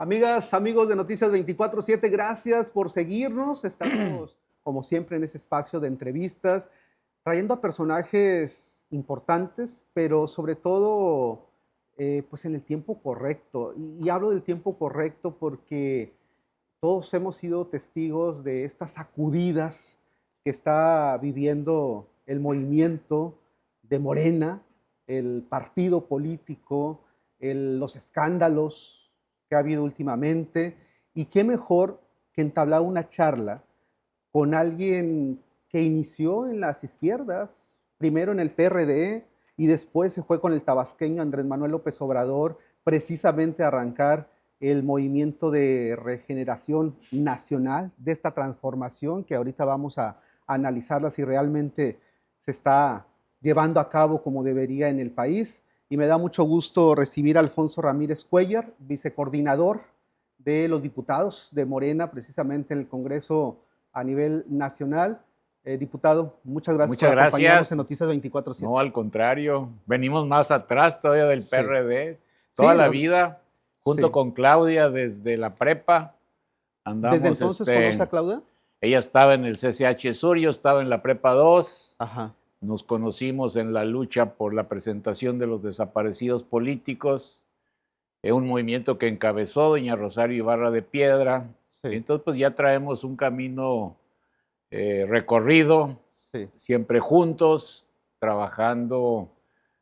Amigas, amigos de Noticias 24/7, gracias por seguirnos. Estamos, como siempre, en ese espacio de entrevistas, trayendo a personajes importantes, pero sobre todo, pues en el tiempo correcto. Y hablo del tiempo correcto porque todos hemos sido testigos de estas sacudidas que está viviendo el movimiento de Morena, el partido político, los escándalos que ha habido últimamente. Y qué mejor que entablar una charla con alguien que inició en las izquierdas, primero en el PRD y después se fue con el tabasqueño Andrés Manuel López Obrador, precisamente a arrancar el movimiento de regeneración nacional, de esta transformación que ahorita vamos a analizarla si realmente se está llevando a cabo como debería en el país. Y me da mucho gusto recibir a Alfonso Ramírez Cuellar, vicecoordinador de los diputados de Morena, precisamente en el Congreso a nivel nacional. Diputado, muchas gracias por Muchas acompañarnos gracias. en Noticias 24/7. No, al contrario, venimos más atrás todavía del Sí, PRD. Toda sí, la vida, junto sí. con Claudia desde la prepa, ¿Desde andamos, entonces conoce a Claudia? ella estaba en el CCH Sur, yo estaba en la prepa 2. Ajá. Nos conocimos en la lucha por la presentación de los desaparecidos políticos, un movimiento que encabezó doña Rosario Ibarra de Piedra. Sí, Entonces, pues ya traemos un camino recorrido, sí, siempre juntos, trabajando,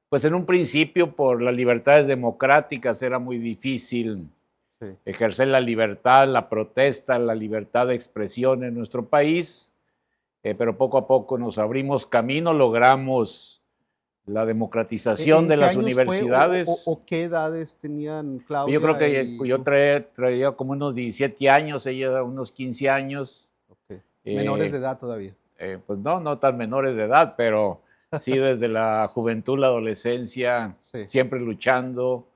pues en un principio por las libertades democráticas era muy difícil sí. ejercer la libertad, la protesta, la libertad de expresión en nuestro país, pero poco a poco nos abrimos camino, logramos la democratización ¿En de qué las años fue universidades. o qué edades tenían Yo creo Claudia que y yo tú? traía como unos 17 años, ella unos 15 años. Ok. Menores de eh, edad todavía. pues no tan menores de edad, pero sí desde la juventud, la adolescencia, Sí. siempre luchando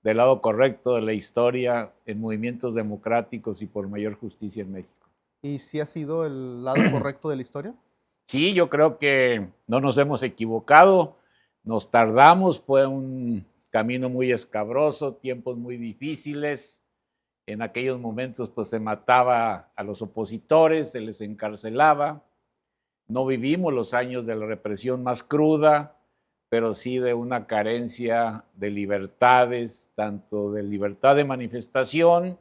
del lado correcto de la historia en movimientos democráticos y por mayor justicia en México. ¿Y si ha sido el lado correcto de la historia? Sí, yo creo que no nos hemos equivocado, nos tardamos, fue un camino muy escabroso, tiempos muy difíciles. En aquellos momentos pues se mataba a los opositores, se les encarcelaba. No vivimos los años de la represión más cruda, pero sí de una carencia de libertades, tanto de libertad de manifestación,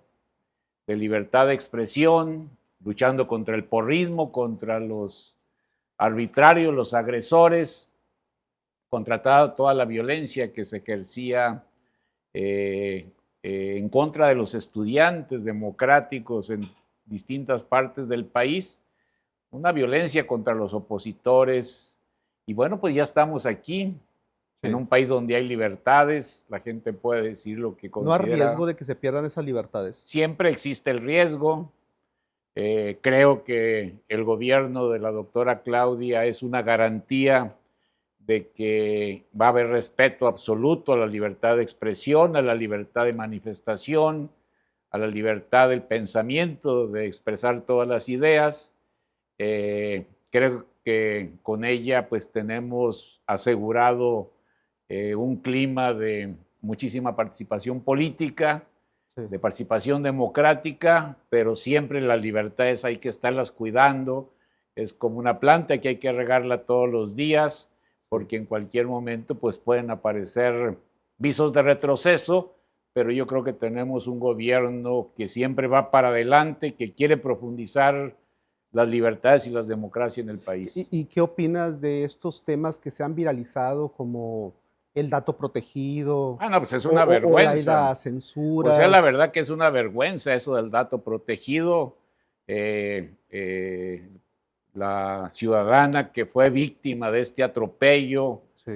de libertad de expresión, luchando contra el porrismo, contra los arbitrarios, los agresores, contra toda la violencia que se ejercía en contra de los estudiantes democráticos en distintas partes del país, una violencia contra los opositores. Y bueno, pues ya estamos aquí, en Sí. un país donde hay libertades, la gente puede decir lo que ¿No hay considera. riesgo de que se pierdan esas libertades? Siempre existe el riesgo. Creo que el gobierno de la doctora Claudia es una garantía de que va a haber respeto absoluto a la libertad de expresión, a la libertad de manifestación, a la libertad del pensamiento, de expresar todas las ideas. Creo que con ella pues tenemos asegurado un clima de muchísima participación política, Sí. de participación democrática, pero siempre las libertades hay que estarlas cuidando. Es como una planta que hay que regarla todos los días, porque en cualquier momento pues pueden aparecer visos de retroceso, pero yo creo que tenemos un gobierno que siempre va para adelante, que quiere profundizar las libertades y las democracias en el país. ¿Y qué opinas de estos temas que se han viralizado como el dato protegido No, pues es una o la ida vergüenza. a O sea, la censuras? verdad que es una vergüenza eso del dato protegido. Eh, eh, la ciudadana que fue víctima de este atropello, Sí.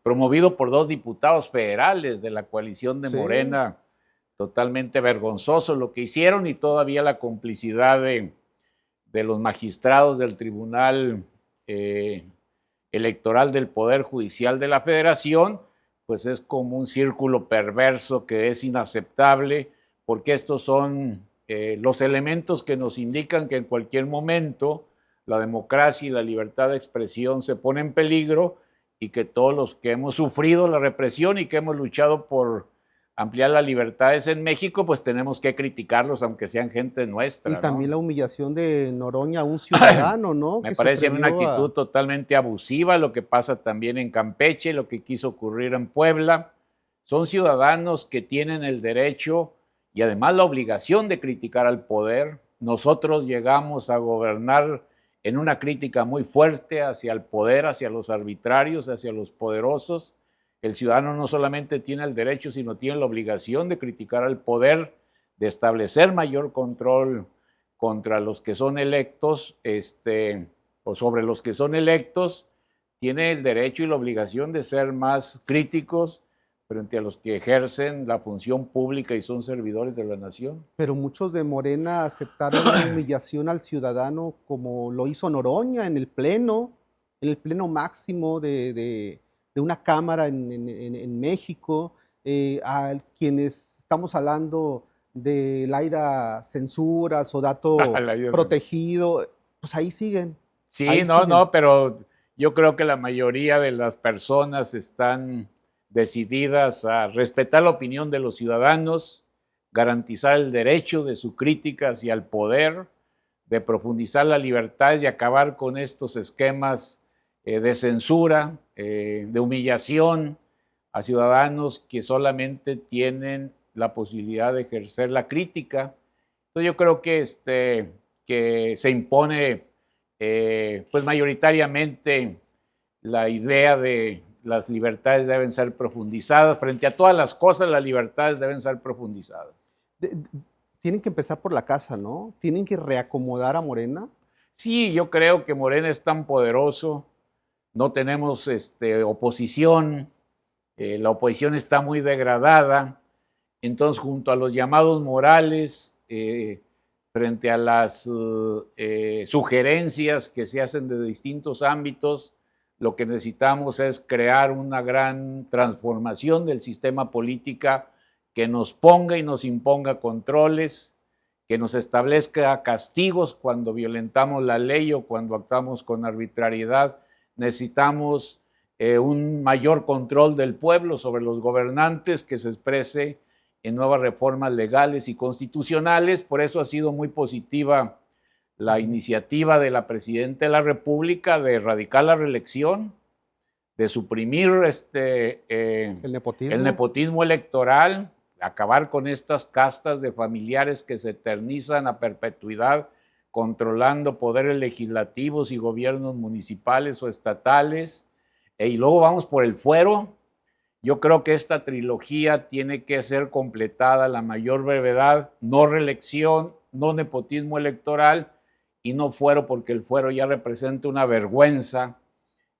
promovido por 2 diputados federales de la coalición de Sí. Morena, totalmente vergonzoso lo que hicieron, y todavía la complicidad de los magistrados del Tribunal Electoral del Poder Judicial de la Federación, pues es como un círculo perverso que es inaceptable, porque estos son los elementos que nos indican que en cualquier momento la democracia y la libertad de expresión se ponen en peligro, y que todos los que hemos sufrido la represión y que hemos luchado por ampliar las libertades en México, pues tenemos que criticarlos, aunque sean gente nuestra. Y también ¿no? la humillación de Noroña a un ciudadano, ¿no? Me Que se parece una atrevió actitud totalmente abusiva, lo que pasa también en Campeche, lo que quiso ocurrir en Puebla. Son ciudadanos que tienen el derecho y además la obligación de criticar al poder. Nosotros llegamos a gobernar en una crítica muy fuerte hacia el poder, hacia los arbitrarios, hacia los poderosos. El ciudadano no solamente tiene el derecho, sino tiene la obligación de criticar al poder, de establecer mayor control contra los que son electos, o sobre los que son electos, tiene el derecho y la obligación de ser más críticos frente a los que ejercen la función pública y son servidores de la nación. Pero muchos de Morena aceptaron la humillación al ciudadano como lo hizo Noroña en el pleno máximo de una cámara en México, a quienes estamos hablando de Laida Censuras o Dato Protegido, pues ahí siguen. Sí, ahí no, siguen. no, pero yo creo que la mayoría de las personas están decididas a respetar la opinión de los ciudadanos, garantizar el derecho de su crítica hacia el poder, de profundizar las libertades y acabar con estos esquemas de censura, de humillación a ciudadanos que solamente tienen la posibilidad de ejercer la crítica. Entonces yo creo que se impone pues mayoritariamente la idea de las libertades deben ser profundizadas. Frente a todas las cosas, las libertades deben ser profundizadas. Tienen que empezar por la casa, ¿no? Tienen que reacomodar a Morena. Sí, yo creo que Morena es tan poderoso, no tenemos oposición, la oposición está muy degradada, entonces junto a los llamados morales, frente a las sugerencias que se hacen de distintos ámbitos, lo que necesitamos es crear una gran transformación del sistema político que nos ponga y nos imponga controles, que nos establezca castigos cuando violentamos la ley o cuando actuamos con arbitrariedad. Necesitamos un mayor control del pueblo sobre los gobernantes que se exprese en nuevas reformas legales y constitucionales. Por eso ha sido muy positiva la iniciativa de la Presidenta de la República de erradicar la reelección, de suprimir el nepotismo electoral, acabar con estas castas de familiares que se eternizan a perpetuidad controlando poderes legislativos y gobiernos municipales o estatales, y luego vamos por el fuero. Yo creo que esta trilogía tiene que ser completada a la mayor brevedad, no reelección, no nepotismo electoral y no fuero, porque el fuero ya representa una vergüenza,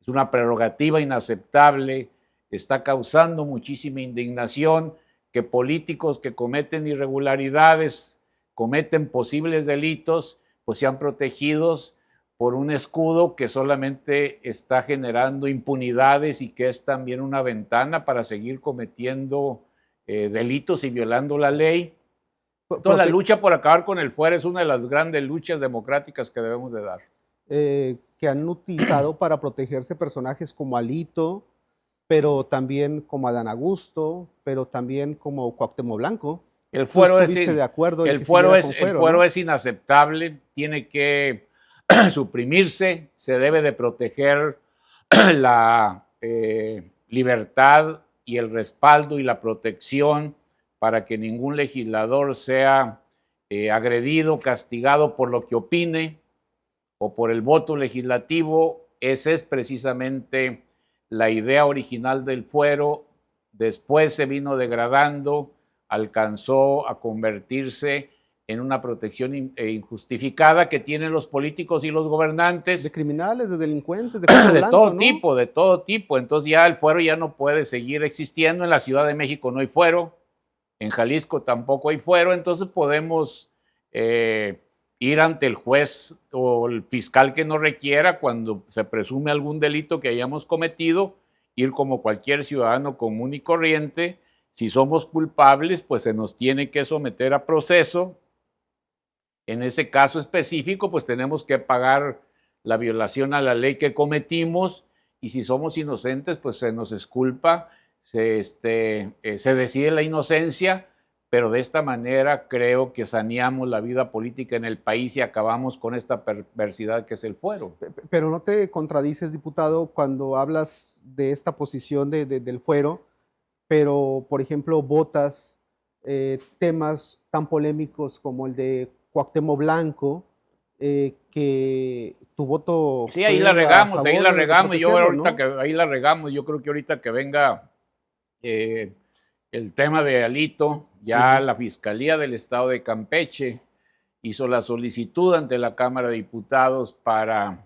es una prerrogativa inaceptable, está causando muchísima indignación que políticos que cometen irregularidades, cometen posibles delitos, pues sean protegidos por un escudo que solamente está generando impunidades y que es también una ventana para seguir cometiendo delitos y violando la ley. Entonces, la lucha por acabar con el fuero es una de las grandes luchas democráticas que debemos de dar. Que han utilizado para protegerse personajes como Alito, pero también como Adán Augusto, pero también como Cuauhtémoc Blanco. El fuero de acuerdo el fuero ¿no? Es inaceptable, tiene que suprimirse, se debe de proteger la libertad y el respaldo y la protección para que ningún legislador sea agredido, castigado por lo que opine o por el voto legislativo. Esa es precisamente la idea original del fuero. Después se vino degradando, alcanzó a convertirse en una protección injustificada que tienen los políticos y los gobernantes. De criminales, de delincuentes, de blanco, todo, ¿no? Tipo, de todo tipo. Entonces ya el fuero ya no puede seguir existiendo. En la Ciudad de México no hay fuero, en Jalisco tampoco hay fuero, entonces podemos ir ante el juez o el fiscal que nos requiera cuando se presume algún delito que hayamos cometido, ir como cualquier ciudadano común y corriente. Si somos culpables, pues se nos tiene que someter a proceso. En ese caso específico, pues tenemos que pagar la violación a la ley que cometimos, y si somos inocentes, pues se nos exculpa, se decide la inocencia, pero de esta manera creo que saneamos la vida política en el país y acabamos con esta perversidad que es el fuero. Pero no te contradices, diputado, cuando hablas de esta posición del fuero, pero, por ejemplo, votas temas tan polémicos como el de Cuauhtémoc Blanco, que tu voto Sí, ahí la regamos, ahí la regamos. Yo ahorita, ¿no? Que ahí la regamos. Yo creo que ahorita que venga el tema de Alito, ya la Fiscalía del Estado de Campeche hizo la solicitud ante la Cámara de Diputados para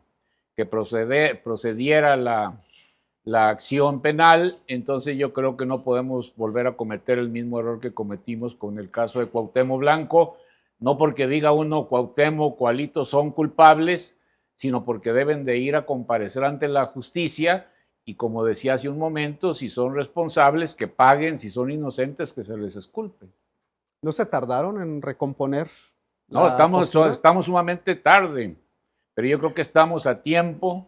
que procediera la acción penal. Entonces yo creo que no podemos volver a cometer el mismo error que cometimos con el caso de Cuauhtémoc Blanco, no porque diga uno Cuauhtémoc o Alito son culpables, sino porque deben de ir a comparecer ante la justicia y, como decía hace un momento, si son responsables, que paguen; si son inocentes, que se les exculpe. ¿No se tardaron en recomponer? No, estamos sumamente tarde, pero yo creo que estamos a tiempo.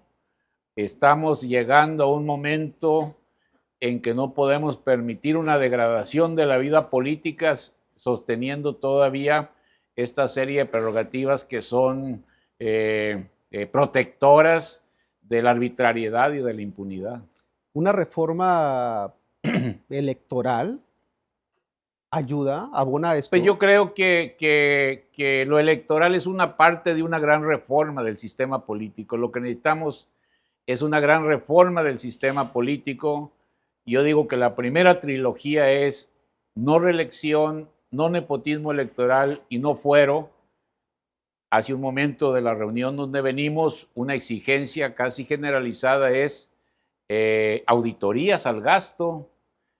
Estamos llegando a un momento en que no podemos permitir una degradación de la vida política, sosteniendo todavía esta serie de prerrogativas que son protectoras de la arbitrariedad y de la impunidad. ¿Una reforma electoral ayuda, abona esto? Pues yo creo que lo electoral es una parte de una gran reforma del sistema político. Lo que necesitamos es una gran reforma del sistema político. Yo digo que la primera trilogía es no reelección, no nepotismo electoral y no fuero. Hace un momento de la reunión donde venimos, una exigencia casi generalizada es auditorías al gasto,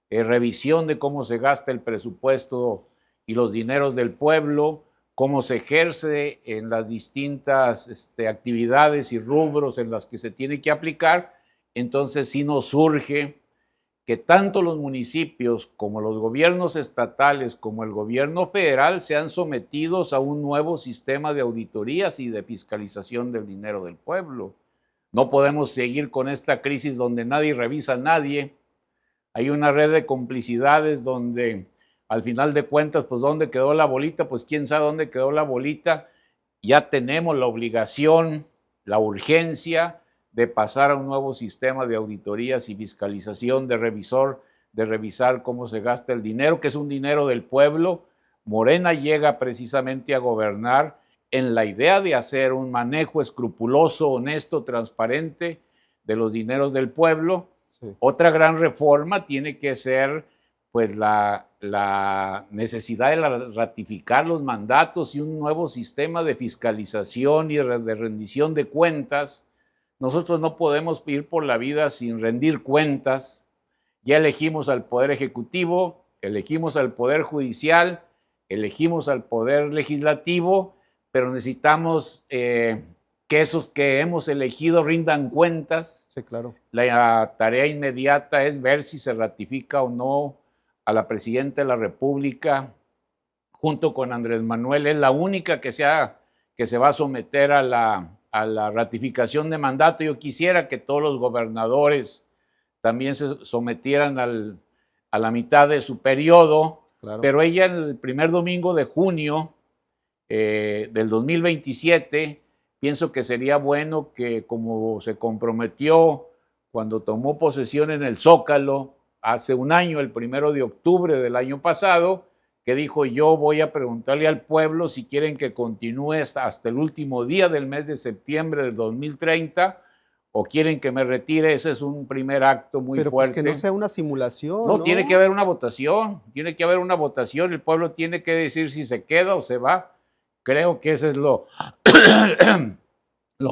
revisión de cómo se gasta el presupuesto y los dineros del pueblo, cómo se ejerce en las distintas actividades y rubros en las que se tiene que aplicar. Entonces sí nos surge que tanto los municipios como los gobiernos estatales como el gobierno federal sean sometidos a un nuevo sistema de auditorías y de fiscalización del dinero del pueblo. No podemos seguir con esta crisis donde nadie revisa a nadie. Hay una red de complicidades donde, al final de cuentas, pues ¿dónde quedó la bolita? Pues quién sabe dónde quedó la bolita. Ya tenemos la obligación, la urgencia de pasar a un nuevo sistema de auditorías y fiscalización, de revisar cómo se gasta el dinero, que es un dinero del pueblo. Morena llega precisamente a gobernar en la idea de hacer un manejo escrupuloso, honesto, transparente de los dineros del pueblo. Sí. Otra gran reforma tiene que ser pues la necesidad de ratificar los mandatos y un nuevo sistema de fiscalización y de rendición de cuentas. Nosotros no podemos ir por la vida sin rendir cuentas. Ya elegimos al Poder Ejecutivo, elegimos al Poder Judicial, elegimos al Poder Legislativo, pero necesitamos que esos que hemos elegido rindan cuentas. Sí, claro. La tarea inmediata es ver si se ratifica o no a la Presidenta de la República junto con Andrés Manuel. Es la única que se va a someter a la ratificación de mandato. Yo quisiera que todos los gobernadores también se sometieran a la mitad de su periodo, claro. Pero ella el primer domingo de junio del 2027, pienso que sería bueno que, como se comprometió cuando tomó posesión en el Zócalo hace un año, el 1 de octubre del año pasado, que dijo: yo voy a preguntarle al pueblo si quieren que continúe hasta el último día del mes de septiembre del 2030 o quieren que me retire. Ese es un primer acto muy fuerte. Pero pues que no sea una simulación, ¿no? Tiene que haber una votación, el pueblo tiene que decir si se queda o se va. Creo que eso es lo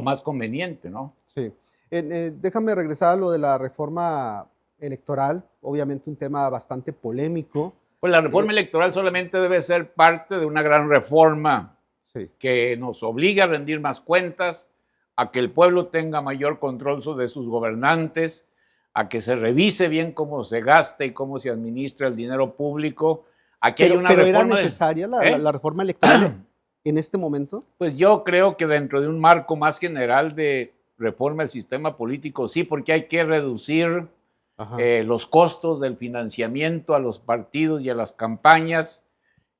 más conveniente, ¿no? Sí. Déjame regresar a lo de la reforma electoral, obviamente un tema bastante polémico. Pues la reforma electoral solamente debe ser parte de una gran reforma, sí, que nos obligue a rendir más cuentas, a que el pueblo tenga mayor control sobre sus gobernantes, a que se revise bien cómo se gasta y cómo se administra el dinero público. Aquí hay una reforma. ¿Era necesaria la reforma electoral en este momento? Pues yo creo que dentro de un marco más general de reforma del sistema político, sí, porque hay que reducir los costos del financiamiento a los partidos y a las campañas.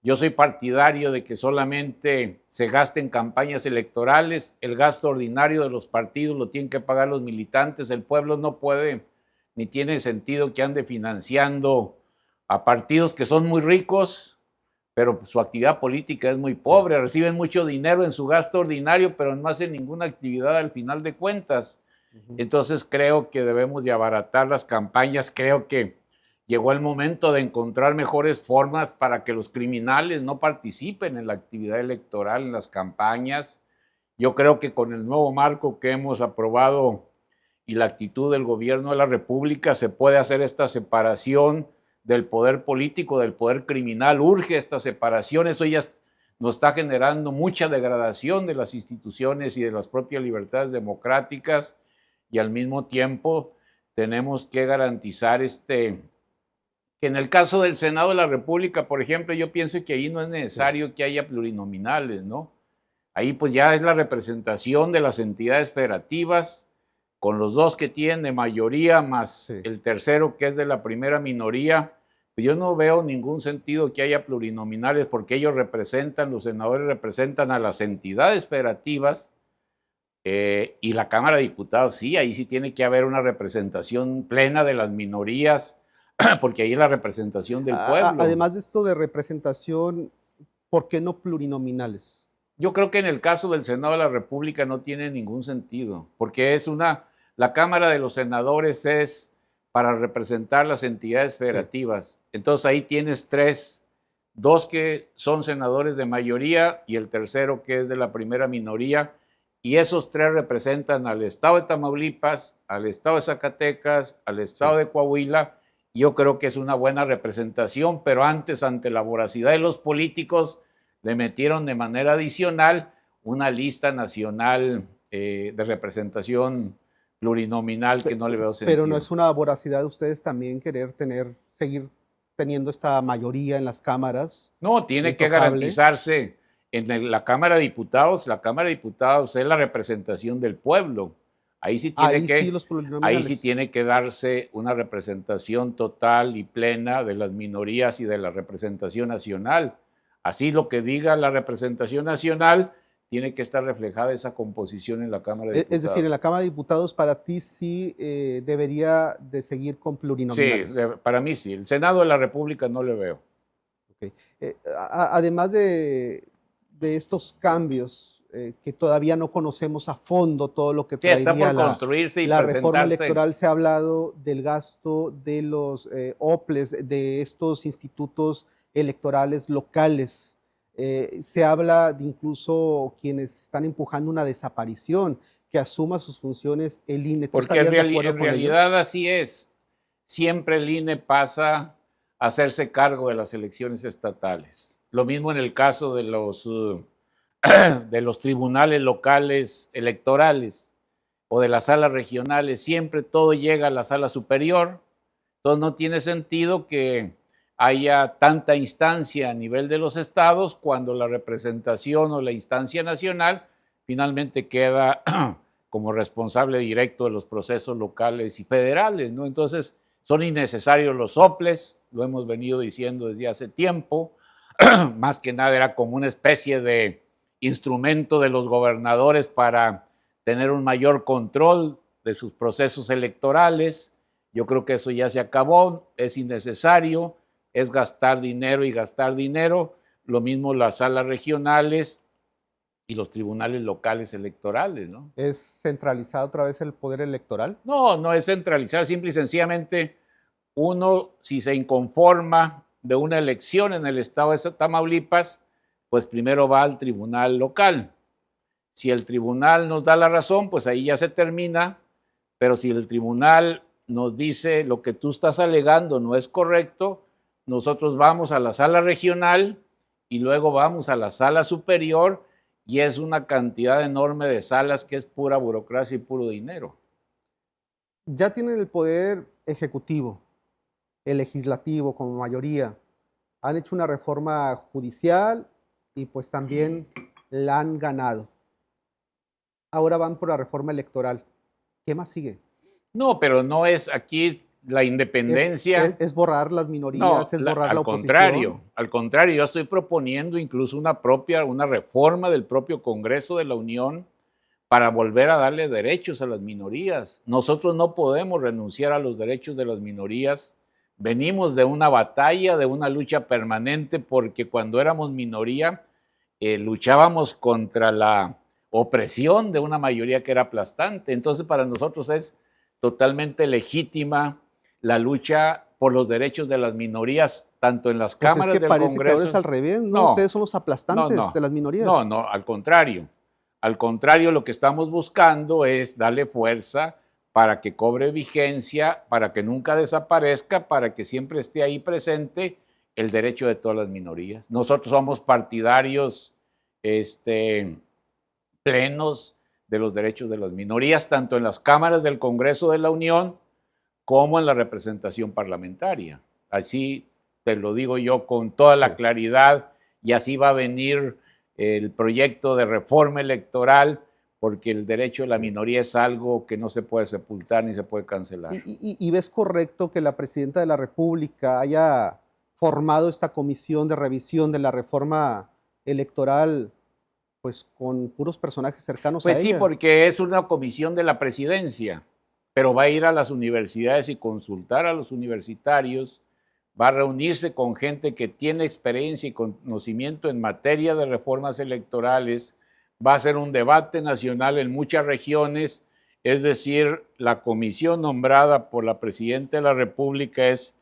Yo soy partidario de que solamente se gaste en campañas electorales. El gasto ordinario de los partidos lo tienen que pagar los militantes. El pueblo no puede ni tiene sentido que ande financiando a partidos que son muy ricos, pero su actividad política es muy pobre. Sí. Reciben mucho dinero en su gasto ordinario, pero no hacen ninguna actividad al final de cuentas. Entonces creo que debemos de abaratar las campañas. Creo que llegó el momento de encontrar mejores formas para que los criminales no participen en la actividad electoral, en las campañas. Yo creo que con el nuevo marco que hemos aprobado y la actitud del gobierno de la República se puede hacer esta separación del poder político, del poder criminal. Urge esta separación. Eso ya nos está generando mucha degradación de las instituciones y de las propias libertades democráticas, y al mismo tiempo tenemos que garantizar que en el caso del Senado de la República, por ejemplo, yo pienso que ahí no es necesario que haya plurinominales, ¿no? Ahí pues ya es la representación de las entidades federativas, con los dos que tienen de mayoría, más el tercero que es de la primera minoría. Yo no veo ningún sentido que haya plurinominales, porque ellos representan, los senadores representan a las entidades federativas, y la Cámara de Diputados, sí, ahí sí tiene que haber una representación plena de las minorías, porque ahí es la representación del pueblo. Además de esto de representación, ¿por qué no plurinominales? Yo creo que en el caso del Senado de la República no tiene ningún sentido, porque la Cámara de los Senadores es para representar las entidades federativas. Sí. Entonces ahí tienes dos que son senadores de mayoría y el tercero que es de la primera minoría, y esos tres representan al estado de Tamaulipas, al estado de Zacatecas, al estado de Coahuila. Yo creo que es una buena representación, pero antes, ante la voracidad de los políticos, le metieron de manera adicional una lista nacional de representación plurinominal que no le veo sentido. Pero no es una voracidad de ustedes también querer seguir teniendo esta mayoría en las cámaras. No, tiene que garantizarse. En la Cámara de Diputados es la representación del pueblo. Ahí sí tiene que darse una representación total y plena de las minorías y de la representación nacional. Así lo que diga la representación nacional tiene que estar reflejada esa composición en la Cámara de Diputados. Es decir, en la Cámara de Diputados para ti sí debería de seguir con plurinominales. Sí, para mí sí. El Senado de la República no le veo. Okay. Además de estos cambios que todavía no conocemos a fondo todo lo que traería está por construirse y la reforma electoral, se ha hablado del gasto de los OPLES, de estos institutos electorales locales. Se habla de incluso quienes están empujando una desaparición, que asuma sus funciones el INE. Porque en realidad así es. Siempre el INE pasa a hacerse cargo de las elecciones estatales. Lo mismo en el caso de los tribunales locales electorales o de las salas regionales. Siempre todo llega a la sala superior. Entonces no tiene sentido que haya tanta instancia a nivel de los estados cuando la representación o la instancia nacional finalmente queda como responsable directo de los procesos locales y federales, ¿no? Entonces son innecesarios los soples, lo hemos venido diciendo desde hace tiempo. Más que nada era como una especie de instrumento de los gobernadores para tener un mayor control de sus procesos electorales. Yo creo que eso ya se acabó, es innecesario, es gastar dinero y gastar dinero. Lo mismo las salas regionales y los tribunales locales electorales, ¿no? ¿Es centralizado otra vez el poder electoral? No, no es centralizar, simple y sencillamente uno, si se inconforma de una elección en el estado de Tamaulipas, pues primero va al tribunal local. Si el tribunal nos da la razón, pues ahí ya se termina, pero si el tribunal nos dice lo que tú estás alegando no es correcto, nosotros vamos a la sala regional y luego vamos a la sala superior, y es una cantidad enorme de salas que es pura burocracia y puro dinero. Ya tienen el poder ejecutivo, el legislativo como mayoría. Han hecho una reforma judicial y pues también la han ganado. Ahora van por la reforma electoral. ¿Qué más sigue? No, pero no es aquí, la independencia. Es borrar las minorías, es borrar la oposición. Al contrario, yo estoy proponiendo incluso una reforma del propio Congreso de la Unión para volver a darle derechos a las minorías. Nosotros no podemos renunciar a los derechos de las minorías. Venimos de una batalla, de una lucha permanente, porque cuando éramos minoría luchábamos contra la opresión de una mayoría que era aplastante. Entonces, para nosotros es totalmente legítima la lucha por los derechos de las minorías, tanto en las cámaras del Congreso. Que ahora es al revés, ¿no? Ustedes son los aplastantes de las minorías. No, al contrario. Al contrario, lo que estamos buscando es darle fuerza para que cobre vigencia, para que nunca desaparezca, para que siempre esté ahí presente el derecho de todas las minorías. Nosotros somos partidarios plenos de los derechos de las minorías, tanto en las cámaras del Congreso de la Unión como en la representación parlamentaria. Así te lo digo yo con toda la claridad, y así va a venir el proyecto de reforma electoral, porque el derecho de la minoría es algo que no se puede sepultar ni se puede cancelar. ¿Y ves correcto que la presidenta de la República haya formado esta comisión de revisión de la reforma electoral, pues con puros personajes cercanos a ella? Pues sí, porque es una comisión de la presidencia, pero va a ir a las universidades y consultar a los universitarios, va a reunirse con gente que tiene experiencia y conocimiento en materia de reformas electorales, va a hacer un debate nacional en muchas regiones. Es decir, la comisión nombrada por la presidenta de la República es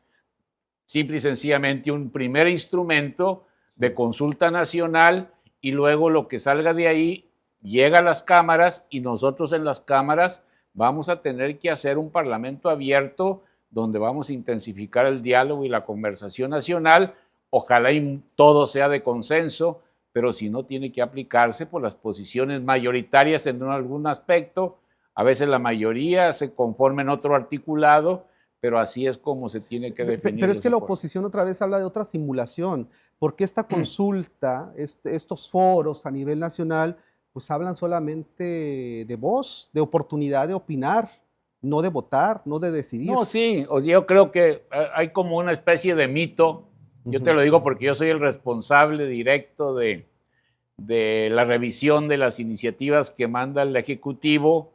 simple y sencillamente un primer instrumento de consulta nacional, y luego lo que salga de ahí llega a las cámaras, y nosotros en las cámaras vamos a tener que hacer un parlamento abierto donde vamos a intensificar el diálogo y la conversación nacional. Ojalá y todo sea de consenso, pero si no, tiene que aplicarse por las posiciones mayoritarias en algún aspecto. A veces la mayoría se conforma en otro articulado, pero así es como se tiene que definir. Pero es que la oposición otra vez habla de otra simulación, porque esta consulta, estos foros a nivel nacional, pues hablan solamente de voz, de oportunidad de opinar, no de votar, no de decidir. No, sí, yo creo que hay como una especie de mito. Yo te lo digo porque yo soy el responsable directo de la revisión de las iniciativas que manda el Ejecutivo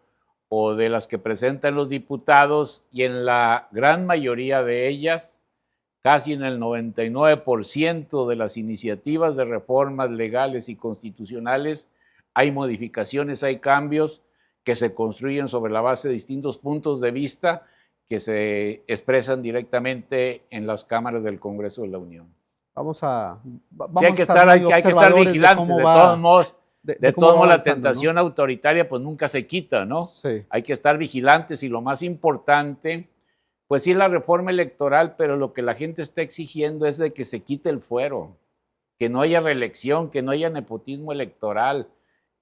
o de las que presentan los diputados, y en la gran mayoría de ellas, casi en el 99% de las iniciativas de reformas legales y constitucionales, hay modificaciones, hay cambios que se construyen sobre la base de distintos puntos de vista que se expresan directamente en las cámaras del Congreso de la Unión. Hay que estar vigilantes, de todos modos. De todos modos, la tentación, ¿no?, autoritaria pues nunca se quita, ¿no? Sí. Hay que estar vigilantes, y lo más importante, pues sí, es la reforma electoral, pero lo que la gente está exigiendo es de que se quite el fuero, que no haya reelección, que no haya nepotismo electoral.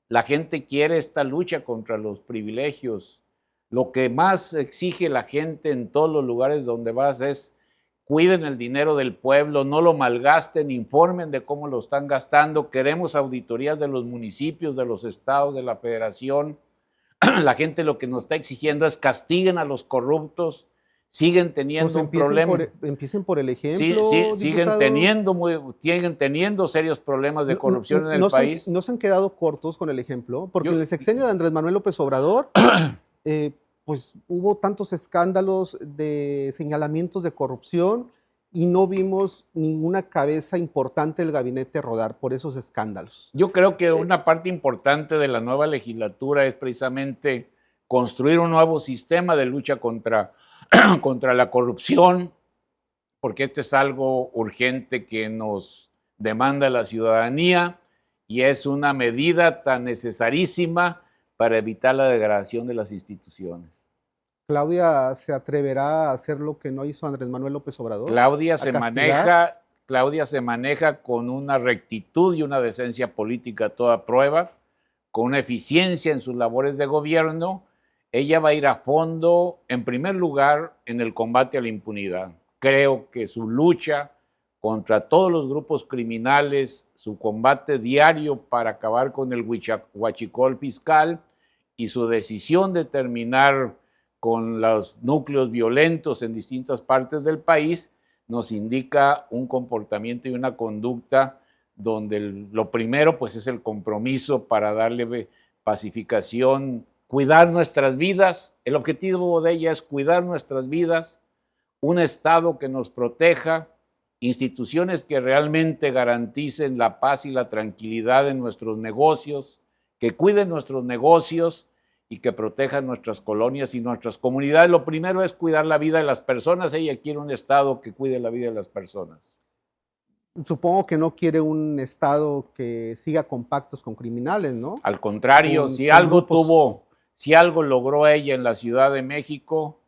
La gente quiere esta lucha contra los privilegios. Lo que más exige la gente en todos los lugares donde vas es: cuiden el dinero del pueblo, no lo malgasten, informen de cómo lo están gastando. Queremos auditorías de los municipios, de los estados, de la federación. La gente lo que nos está exigiendo es castiguen a los corruptos. Siguen teniendo un problema. Empiecen por el ejemplo. Siguen teniendo serios problemas de corrupción en el país. No se han quedado cortos con el ejemplo, porque en el sexenio de Andrés Manuel López Obrador, pues hubo tantos escándalos de señalamientos de corrupción y no vimos ninguna cabeza importante del gabinete rodar por esos escándalos. Yo creo que una parte importante de la nueva legislatura es precisamente construir un nuevo sistema de lucha contra la corrupción, porque este es algo urgente que nos demanda la ciudadanía, y es una medida tan necesarísima para evitar la degradación de las instituciones. ¿Claudia se atreverá a hacer lo que no hizo Andrés Manuel López Obrador? Claudia se maneja con una rectitud y una decencia política a toda prueba, con una eficiencia en sus labores de gobierno. Ella va a ir a fondo, en primer lugar, en el combate a la impunidad. Creo que su lucha contra todos los grupos criminales, su combate diario para acabar con el huachicol fiscal y su decisión de terminar con los núcleos violentos en distintas partes del país, nos indica un comportamiento y una conducta donde lo primero pues es el compromiso para darle pacificación, cuidar nuestras vidas. El objetivo de ella es cuidar nuestras vidas, un Estado que nos proteja, instituciones que realmente garanticen la paz y la tranquilidad en nuestros negocios, que cuiden nuestros negocios y que protejan nuestras colonias y nuestras comunidades. Lo primero es cuidar la vida de las personas. Ella quiere un Estado que cuide la vida de las personas. Supongo que no quiere un Estado que siga con pactos con criminales, ¿no? Al contrario, si algo logró ella en la Ciudad de México,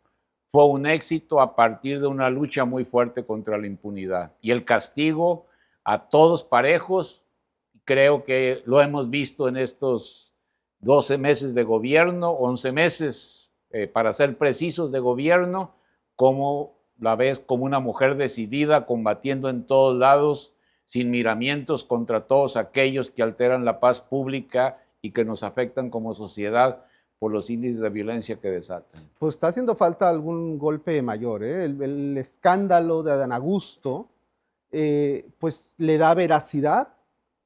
fue un éxito a partir de una lucha muy fuerte contra la impunidad. Y el castigo a todos parejos, creo que lo hemos visto en estos 12 meses de gobierno, 11 meses, para ser precisos, de gobierno, como la ves como una mujer decidida, combatiendo en todos lados, sin miramientos contra todos aquellos que alteran la paz pública y que nos afectan como sociedad por los índices de violencia que desatan. Pues está haciendo falta algún golpe mayor, ¿eh? El escándalo de Adán Augusto, pues le da veracidad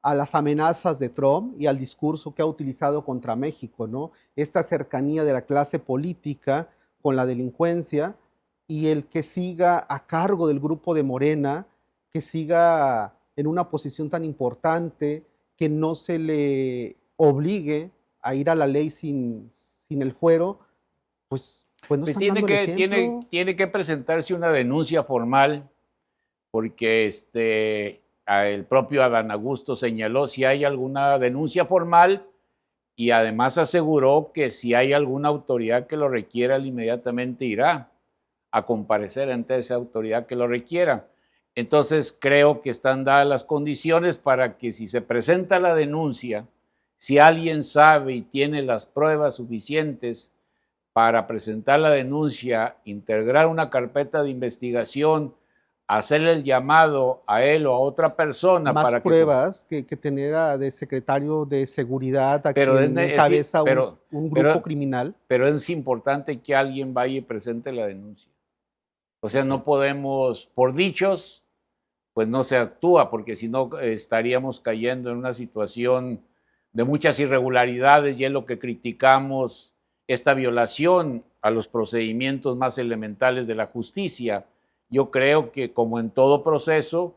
a las amenazas de Trump y al discurso que ha utilizado contra México, ¿no? Esta cercanía de la clase política con la delincuencia y el que siga a cargo del grupo de Morena, que siga en una posición tan importante, que no se le obligue a ir a la ley sin el fuero, pues no Pues están dando el ejemplo. tiene que presentarse una denuncia formal, porque el propio Adán Augusto señaló si hay alguna denuncia formal y además aseguró que si hay alguna autoridad que lo requiera, él inmediatamente irá a comparecer ante esa autoridad que lo requiera. Entonces creo que están dadas las condiciones para que si se presenta la denuncia, si alguien sabe y tiene las pruebas suficientes para presentar la denuncia, integrar una carpeta de investigación, hacerle el llamado a él o a otra persona Más para pruebas que tener de secretario de seguridad a quien encabeza un grupo criminal. Pero es importante que alguien vaya y presente la denuncia. O sea, no podemos, por dichos, pues no se actúa, porque si no estaríamos cayendo en una situación de muchas irregularidades y es lo que criticamos, esta violación a los procedimientos más elementales de la justicia. Yo creo que como en todo proceso,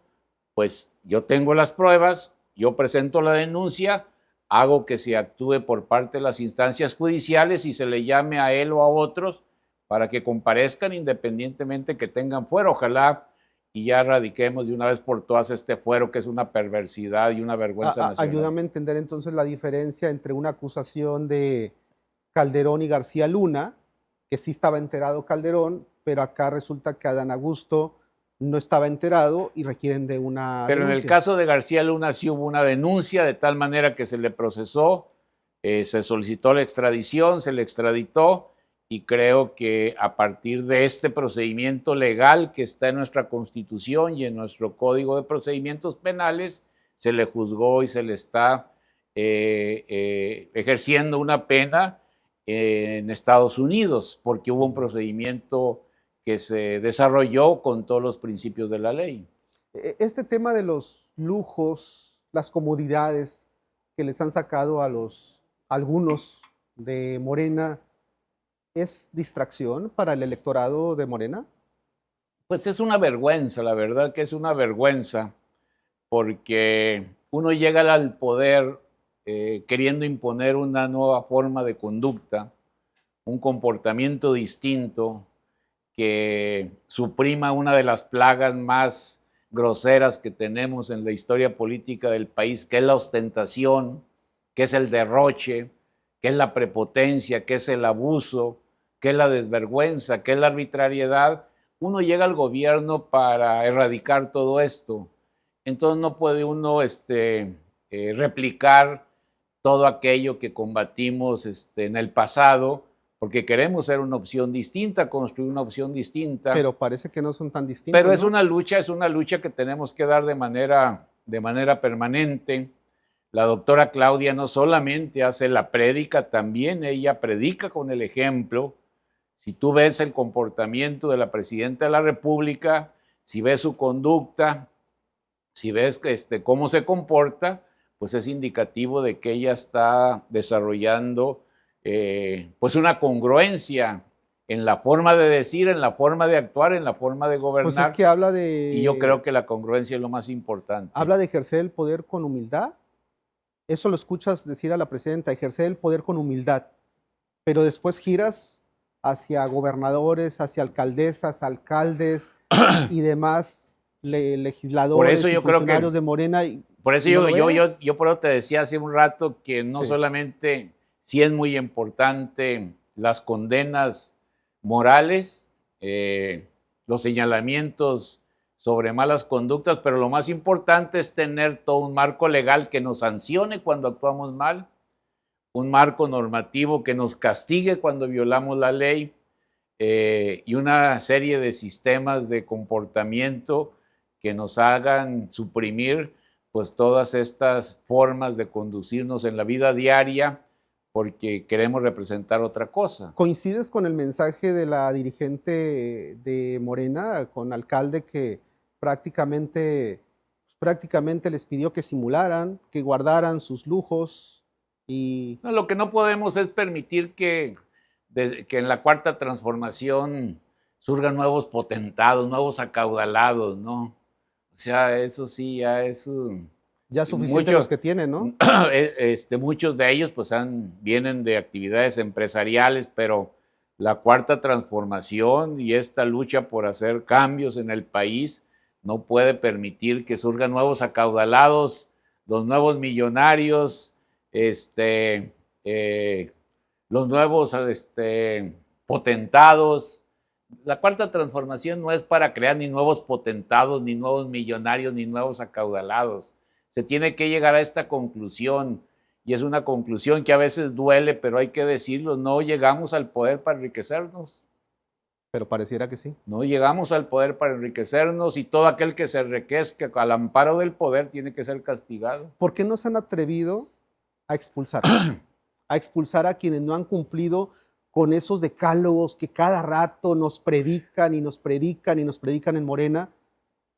pues yo tengo las pruebas, yo presento la denuncia, hago que se actúe por parte de las instancias judiciales y se le llame a él o a otros para que comparezcan independientemente que tengan fuero. Ojalá y ya erradiquemos de una vez por todas este fuero que es una perversidad y una vergüenza nacional. Ayúdame a entender entonces la diferencia entre una acusación de Calderón y García Luna, que sí estaba enterado Calderón, pero acá resulta que Adán Augusto no estaba enterado y requieren de una Pero denuncia. En el caso de García Luna sí hubo una denuncia de tal manera que se le procesó, se solicitó la extradición, se le extraditó y creo que a partir de este procedimiento legal que está en nuestra Constitución y en nuestro Código de Procedimientos Penales, se le juzgó y se le está ejerciendo una pena en Estados Unidos, porque hubo un procedimiento que se desarrolló con todos los principios de la ley. Este tema de los lujos, las comodidades que les han sacado a algunos de Morena, ¿es distracción para el electorado de Morena? Pues es una vergüenza, la verdad que es una vergüenza, porque uno llega al poder queriendo imponer una nueva forma de conducta, un comportamiento distinto que suprima una de las plagas más groseras que tenemos en la historia política del país, que es la ostentación, que es el derroche, que es la prepotencia, que es el abuso, que es la desvergüenza, que es la arbitrariedad. Uno llega al gobierno para erradicar todo esto. Entonces no puede uno replicar todo aquello que combatimos en el pasado, porque queremos ser una opción distinta, construir una opción distinta. Pero parece que no son tan distintos. Pero es una lucha que tenemos que dar de manera permanente. La doctora Claudia no solamente hace la prédica, también ella predica con el ejemplo. Si tú ves el comportamiento de la presidenta de la República, si ves su conducta, si ves cómo se comporta, pues es indicativo de que ella está desarrollando pues una congruencia en la forma de decir, en la forma de actuar, en la forma de gobernar. Pues es que habla y yo creo que la congruencia es lo más importante. Habla de ejercer el poder con humildad. Eso lo escuchas decir a la presidenta, ejercer el poder con humildad. Pero después giras hacia gobernadores, hacia alcaldesas, alcaldes y demás legisladores y funcionarios de Morena. Por eso yo por eso te decía hace un rato que no solamente sí es muy importante las condenas morales, los señalamientos sobre malas conductas, pero lo más importante es tener todo un marco legal que nos sancione cuando actuamos mal, un marco normativo que nos castigue cuando violamos la ley, y una serie de sistemas de comportamiento que nos hagan suprimir pues todas estas formas de conducirnos en la vida diaria porque queremos representar otra cosa. ¿Coincides con el mensaje de la dirigente de Morena, con alcalde, que prácticamente les pidió que simularan, que guardaran sus lujos? No, lo que no podemos es permitir que en la cuarta transformación surjan nuevos potentados, nuevos acaudalados, ¿no? O sea, eso sí, ya es... Ya suficiente los que tienen, ¿no? Muchos de ellos pues vienen de actividades empresariales, pero la cuarta transformación y esta lucha por hacer cambios en el país no puede permitir que surjan nuevos acaudalados, los nuevos millonarios, los nuevos potentados. La cuarta transformación no es para crear ni nuevos potentados, ni nuevos millonarios, ni nuevos acaudalados. Se tiene que llegar a esta conclusión, y es una conclusión que a veces duele, pero hay que decirlo, no llegamos al poder para enriquecernos. Pero pareciera que sí. No llegamos al poder para enriquecernos, y todo aquel que se enriquezca al amparo del poder tiene que ser castigado. ¿Por qué no se han atrevido a expulsar? A expulsar a quienes no han cumplido con esos decálogos que cada rato nos predican y nos predican y nos predican en Morena,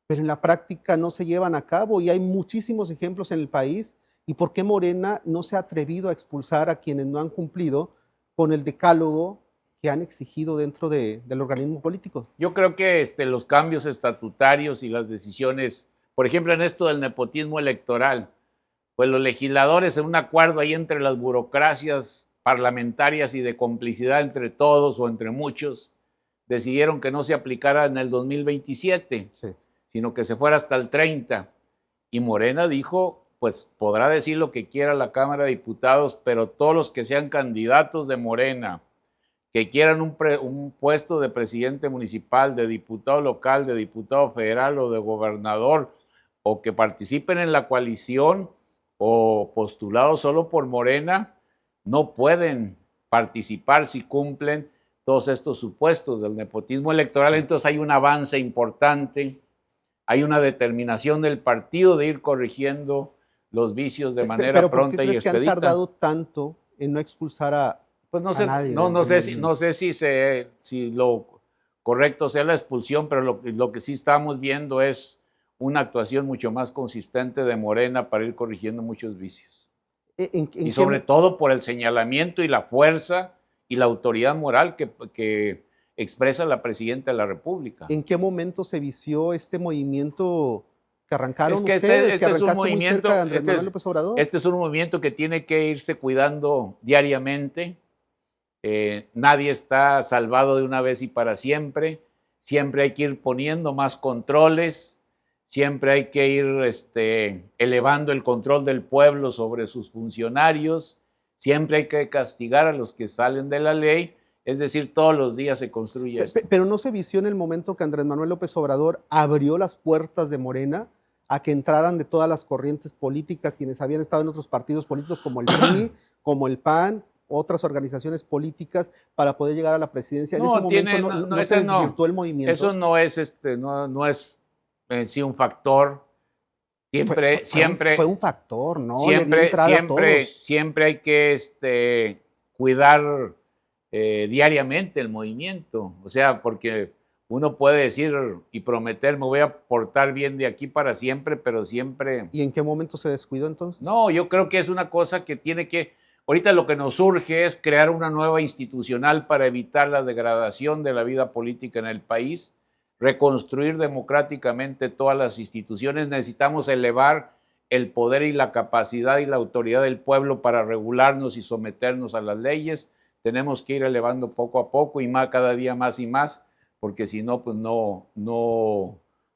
pero en la práctica no se llevan a cabo, y hay muchísimos ejemplos en el país. ¿Y por qué Morena no se ha atrevido a expulsar a quienes no han cumplido con el decálogo que han exigido dentro del organismo político? Yo creo que los cambios estatutarios y las decisiones, por ejemplo, en esto del nepotismo electoral, pues los legisladores, en un acuerdo ahí entre las burocracias parlamentarias y de complicidad entre todos o entre muchos, decidieron que no se aplicara en el 2027, sino que se fuera hasta el 30. Y Morena dijo, pues podrá decir lo que quiera la Cámara de Diputados, pero todos los que sean candidatos de Morena, que quieran un puesto de presidente municipal, de diputado local, de diputado federal o de gobernador, o que participen en la coalición o postulados solo por Morena, no pueden participar si cumplen todos estos supuestos del nepotismo electoral. Entonces hay un avance importante, hay una determinación del partido de ir corrigiendo los vicios de manera pronta y expedita. ¿Pero por qué crees que han tardado tanto en no expulsar a nadie? No sé si lo correcto sea la expulsión, pero lo que sí estamos viendo es una actuación mucho más consistente de Morena para ir corrigiendo muchos vicios. Y sobre todo por el señalamiento y la fuerza y la autoridad moral que expresa la presidenta de la República. ¿En qué momento se vició este movimiento que arrancaron ustedes, que arrancaste muy cerca de Andrés Manuel López Obrador? Este es un movimiento que tiene que irse cuidando diariamente. Nadie está salvado de una vez y para siempre. Siempre hay que ir poniendo más controles. Siempre hay que ir elevando el control del pueblo sobre sus funcionarios. Siempre hay que castigar a los que salen de la ley. Es decir, todos los días se construye esto. Pero ¿no se vició en el momento que Andrés Manuel López Obrador abrió las puertas de Morena a que entraran de todas las corrientes políticas, quienes habían estado en otros partidos políticos como el PRI, como el PAN, otras organizaciones políticas, para poder llegar a la presidencia? En ese momento no se desvirtuó el movimiento. Eso no es sí un factor. Fue un factor, ¿no? Siempre hay que cuidar diariamente el movimiento. O sea, porque uno puede decir y prometer, me voy a portar bien de aquí para siempre, pero siempre... ¿Y en qué momento se descuidó entonces? No, yo creo que es una cosa que tiene que... Ahorita lo que nos urge es crear una nueva institucional para evitar la degradación de la vida política en el país, reconstruir democráticamente todas las instituciones. Necesitamos elevar el poder y la capacidad y la autoridad del pueblo para regularnos y someternos a las leyes. Tenemos que ir elevando poco a poco y más, cada día más y más, porque si no, pues no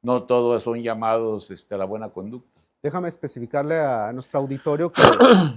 todos son llamados a la buena conducta. Déjame especificarle a nuestro auditorio que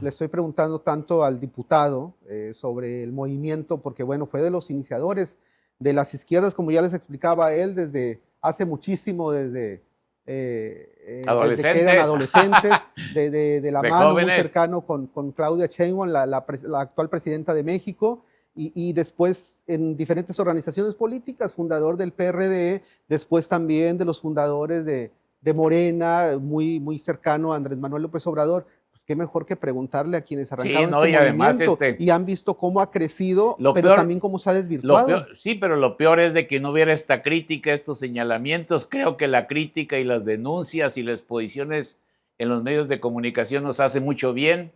le estoy preguntando tanto al diputado sobre el movimiento, porque bueno, fue de los iniciadores de las izquierdas, como ya les explicaba él, desde hace muchísimo, desde que eran adolescentes, de la mano jóvenes. Muy cercano con Claudia Sheinbaum, la actual presidenta de México, y después en diferentes organizaciones políticas, fundador del PRD, después también de los fundadores de Morena, muy cercano a Andrés Manuel López Obrador. Pues qué mejor que preguntarle a quienes arrancaron este movimiento y han visto cómo ha crecido, pero peor, también cómo se ha desvirtuado. Sí, pero lo peor es de que no hubiera esta crítica, estos señalamientos. Creo que la crítica y las denuncias y las posiciones en los medios de comunicación nos hace mucho bien,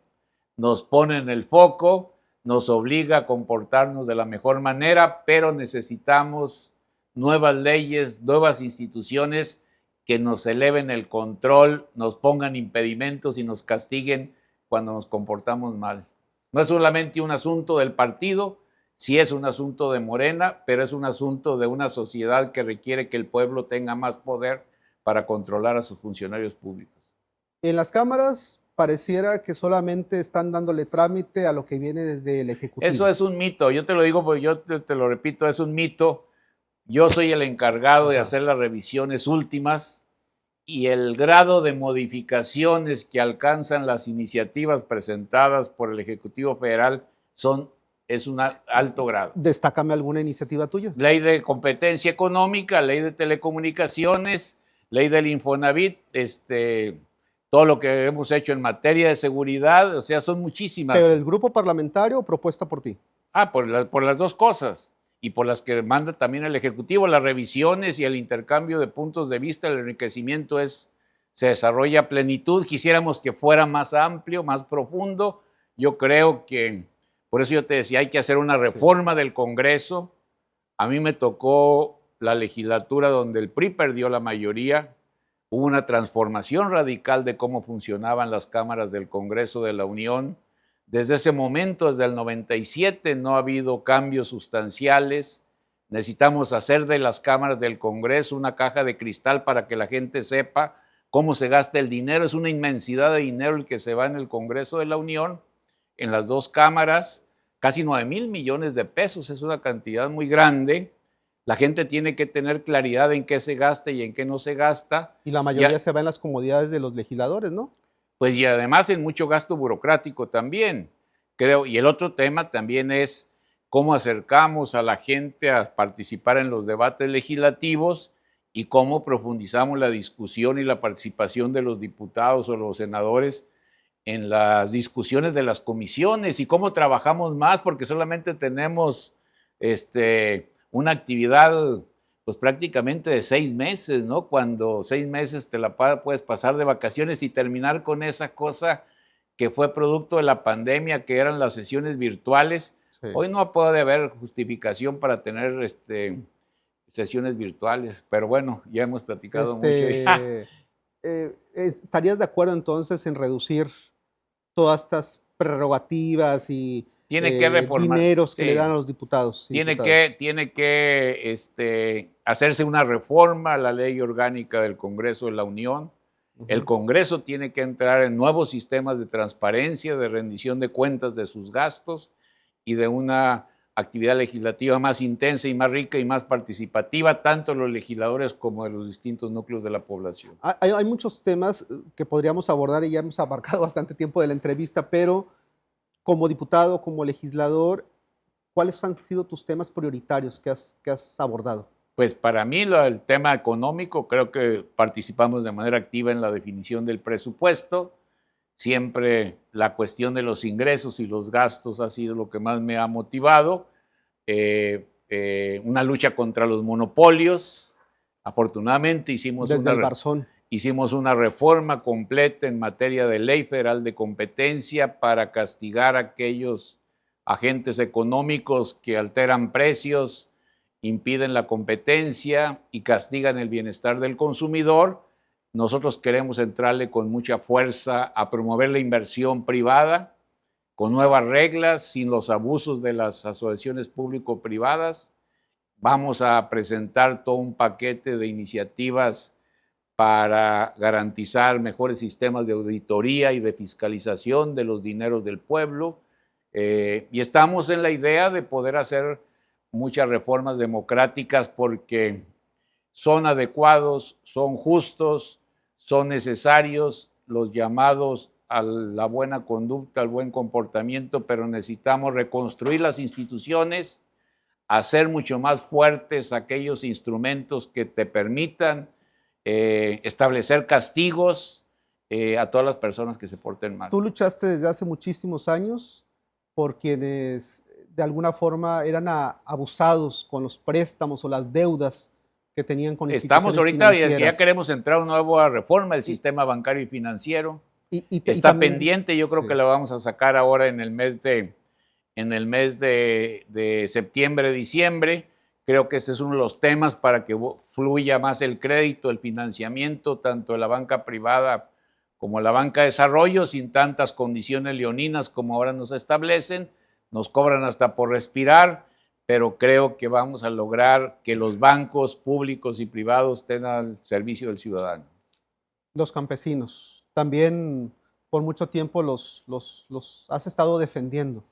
nos pone en el foco, nos obliga a comportarnos de la mejor manera, pero necesitamos nuevas leyes, nuevas instituciones que nos eleven el control, nos pongan impedimentos y nos castiguen cuando nos comportamos mal. No es solamente un asunto del partido, sí es un asunto de Morena, pero es un asunto de una sociedad que requiere que el pueblo tenga más poder para controlar a sus funcionarios públicos. En las cámaras pareciera que solamente están dándole trámite a lo que viene desde el Ejecutivo. Eso es un mito, yo te lo digo porque yo te lo repito, es un mito. Yo soy el encargado de hacer las revisiones últimas y el grado de modificaciones que alcanzan las iniciativas presentadas por el Ejecutivo Federal es un alto grado. Destácame alguna iniciativa tuya. Ley de competencia económica, ley de telecomunicaciones, ley del Infonavit, todo lo que hemos hecho en materia de seguridad, o sea, son muchísimas. ¿Pero el grupo parlamentario o propuesta por ti? Por las dos cosas. Y por las que manda también el Ejecutivo, las revisiones y el intercambio de puntos de vista, el enriquecimiento se desarrolla a plenitud. Quisiéramos que fuera más amplio, más profundo. Yo creo que, por eso yo te decía, hay que hacer una reforma del Congreso. A mí me tocó la legislatura donde el PRI perdió la mayoría. Hubo una transformación radical de cómo funcionaban las cámaras del Congreso de la Unión. Desde ese momento, desde el 97, no ha habido cambios sustanciales. Necesitamos hacer de las cámaras del Congreso una caja de cristal para que la gente sepa cómo se gasta el dinero. Es una inmensidad de dinero el que se va en el Congreso de la Unión, en las dos cámaras, casi 9,000 millones de pesos, es una cantidad muy grande. La gente tiene que tener claridad en qué se gasta y en qué no se gasta. Y la mayoría se va en las comodidades de los legisladores, ¿no? Pues y además en mucho gasto burocrático también, creo. Y el otro tema también es cómo acercamos a la gente a participar en los debates legislativos y cómo profundizamos la discusión y la participación de los diputados o los senadores en las discusiones de las comisiones y cómo trabajamos más, porque solamente tenemos una actividad pues prácticamente de 6 meses, ¿no? Cuando 6 meses te la puedes pasar de vacaciones y terminar con esa cosa que fue producto de la pandemia, que eran las sesiones virtuales. Sí. Hoy no puede haber justificación para tener sesiones virtuales, pero bueno, ya hemos platicado mucho. ¿Estarías de acuerdo entonces en reducir todas estas prerrogativas y dineros que le dan a los diputados? Tiene que hacerse una reforma a la ley orgánica del Congreso de la Unión. El Congreso tiene que entrar en nuevos sistemas de transparencia, de rendición de cuentas de sus gastos y de una actividad legislativa más intensa y más rica y más participativa, tanto de los legisladores como de los distintos núcleos de la población. Hay muchos temas que podríamos abordar y ya hemos abarcado bastante tiempo de la entrevista, pero como diputado, como legislador, ¿cuáles han sido tus temas prioritarios que has abordado? Pues para mí el tema económico, creo que participamos de manera activa en la definición del presupuesto. Siempre la cuestión de los ingresos y los gastos ha sido lo que más me ha motivado. una lucha contra los monopolios. Afortunadamente Desde el Barzón. hicimos una reforma completa en materia de ley federal de competencia para castigar a aquellos agentes económicos que alteran precios, impiden la competencia y castigan el bienestar del consumidor. Nosotros queremos entrarle con mucha fuerza a promover la inversión privada, con nuevas reglas, sin los abusos de las asociaciones público-privadas. Vamos a presentar todo un paquete de iniciativas para garantizar mejores sistemas de auditoría y de fiscalización de los dineros del pueblo. Y estamos en la idea de poder hacer muchas reformas democráticas porque son adecuados, son justos, son necesarios los llamados a la buena conducta, al buen comportamiento, pero necesitamos reconstruir las instituciones, hacer mucho más fuertes aquellos instrumentos que te permitan establecer castigos a todas las personas que se porten mal. Tú luchaste desde hace muchísimos años por quienes de alguna forma eran abusados con los préstamos o las deudas que tenían con instituciones Estamos ahorita, financieras. ya queremos entrar a una nueva reforma del sistema bancario y financiero. Está también, pendiente, yo creo sí, que la vamos a sacar ahora en el mes de septiembre, diciembre. Creo que ese es uno de los temas para que fluya más el crédito, el financiamiento, tanto de la banca privada como la banca de desarrollo, sin tantas condiciones leoninas como ahora nos establecen. Nos cobran hasta por respirar, pero creo que vamos a lograr que los bancos públicos y privados estén al servicio del ciudadano. los campesinos, también por mucho tiempo los has estado defendiendo.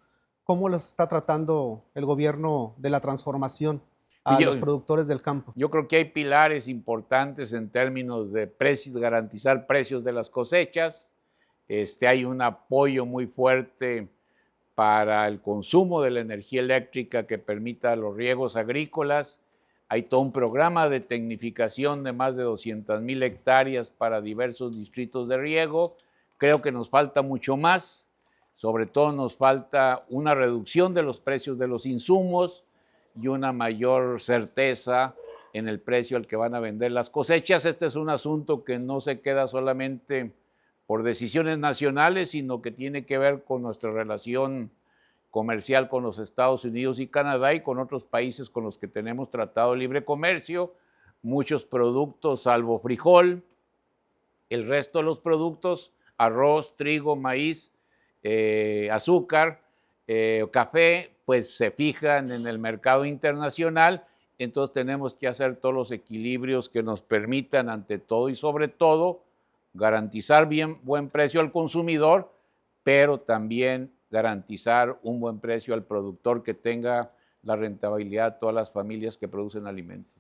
¿Cómo los está tratando el gobierno de la transformación a los productores del campo? Yo creo que hay pilares importantes en términos de precios, garantizar precios de las cosechas. Hay un apoyo muy fuerte para el consumo de la energía eléctrica que permita los riegos agrícolas. Hay todo un programa de tecnificación de más de 200,000 hectáreas para diversos distritos de riego. Creo que nos falta mucho más. Sobre todo nos falta una reducción de los precios de los insumos y una mayor certeza en el precio al que van a vender las cosechas. Este es un asunto que no se queda solamente por decisiones nacionales, sino que tiene que ver con nuestra relación comercial con los Estados Unidos y Canadá y con otros países con los que tenemos tratado de libre comercio. Muchos productos, salvo frijol, el resto de los productos, arroz, trigo, maíz, azúcar, café, pues se fijan en el mercado internacional. Entonces tenemos que hacer todos los equilibrios que nos permitan, ante todo y sobre todo, garantizar buen precio al consumidor, pero también garantizar un buen precio al productor que tenga la rentabilidad de todas las familias que producen alimentos.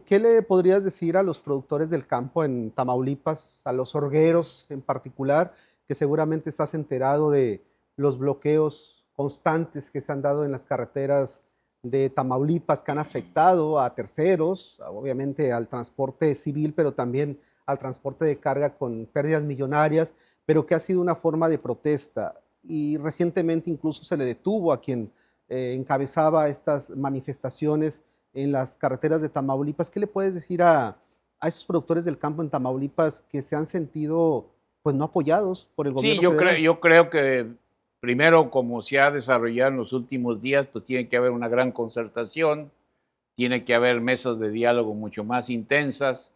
¿Qué le podrías decir a los productores del campo en Tamaulipas, a los orgueros en particular, que seguramente estás enterado de los bloqueos constantes que se han dado en las carreteras de Tamaulipas, que han afectado a terceros, obviamente al transporte civil, pero también al transporte de carga con pérdidas millonarias, pero que ha sido una forma de protesta? Y recientemente incluso se le detuvo a quien encabezaba estas manifestaciones en las carreteras de Tamaulipas. ¿Qué le puedes decir a esos productores del campo en Tamaulipas que se han sentido pues no apoyados por el gobierno federal? Yo creo que primero, como se ha desarrollado en los últimos días, pues tiene que haber una gran concertación, tiene que haber mesas de diálogo mucho más intensas,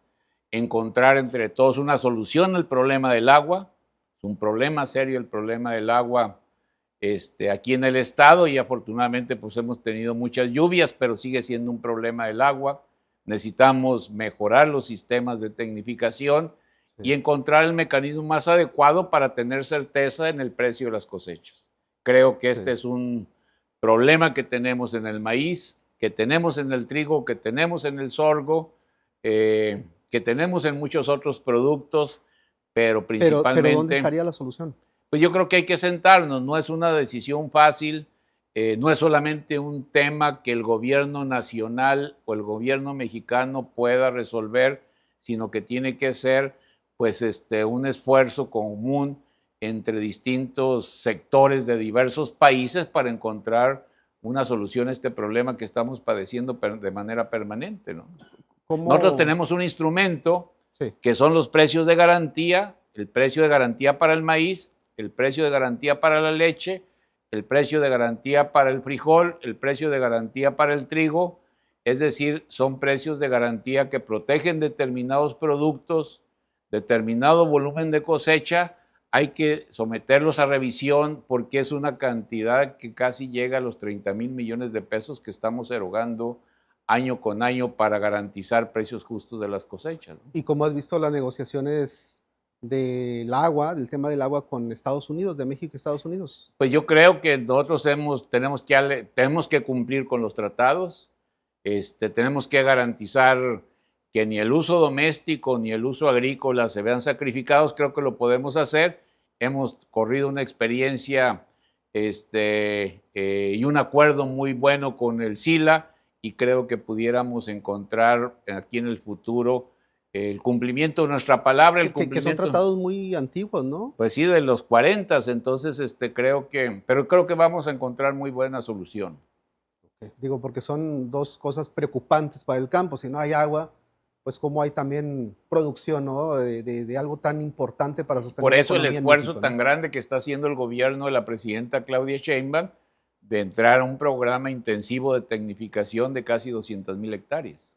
encontrar entre todos una solución al problema del agua. Es un problema serio el problema del agua aquí en el estado, y afortunadamente pues hemos tenido muchas lluvias, pero sigue siendo un problema del agua. Necesitamos mejorar los sistemas de tecnificación y encontrar el mecanismo más adecuado para tener certeza en el precio de las cosechas. Creo que este es un problema que tenemos en el maíz, que tenemos en el trigo, que tenemos en el sorgo, que tenemos en muchos otros productos, pero principalmente... Pero ¿dónde estaría la solución? Pues yo creo que hay que sentarnos, no es una decisión fácil, no es solamente un tema que el gobierno nacional o el gobierno mexicano pueda resolver, sino que tiene que ser pues un esfuerzo común entre distintos sectores de diversos países para encontrar una solución a este problema que estamos padeciendo de manera permanente, ¿no? ¿Cómo? Nosotros tenemos un instrumento Sí. que son los precios de garantía, el precio de garantía para el maíz, el precio de garantía para la leche, el precio de garantía para el frijol, el precio de garantía para el trigo. Es decir, son precios de garantía que protegen determinados productos, determinado volumen de cosecha. Hay que someterlos a revisión porque es una cantidad que casi llega a los 30,000 millones de pesos que estamos erogando año con año para garantizar precios justos de las cosechas, ¿no? ¿Y cómo has visto las negociaciones del agua, del tema del agua con Estados Unidos, de México y Estados Unidos? Pues yo creo que nosotros tenemos que cumplir con los tratados, tenemos que garantizar que ni el uso doméstico ni el uso agrícola se vean sacrificados. Creo que lo podemos hacer. Hemos corrido una experiencia y un acuerdo muy bueno con el SILA y creo que pudiéramos encontrar aquí en el futuro el cumplimiento de nuestra palabra. Que son tratados muy antiguos, ¿no? Pues sí, de los 40, entonces creo que vamos a encontrar muy buena solución. Digo, porque son dos cosas preocupantes para el campo. Si no hay agua, pues como hay también producción, ¿no? de algo tan importante para sostener Por la eso el economía en esfuerzo México, tan ¿no? grande que está haciendo el gobierno de la presidenta Claudia Sheinbaum de entrar a un programa intensivo de tecnificación de casi 200,000 hectáreas.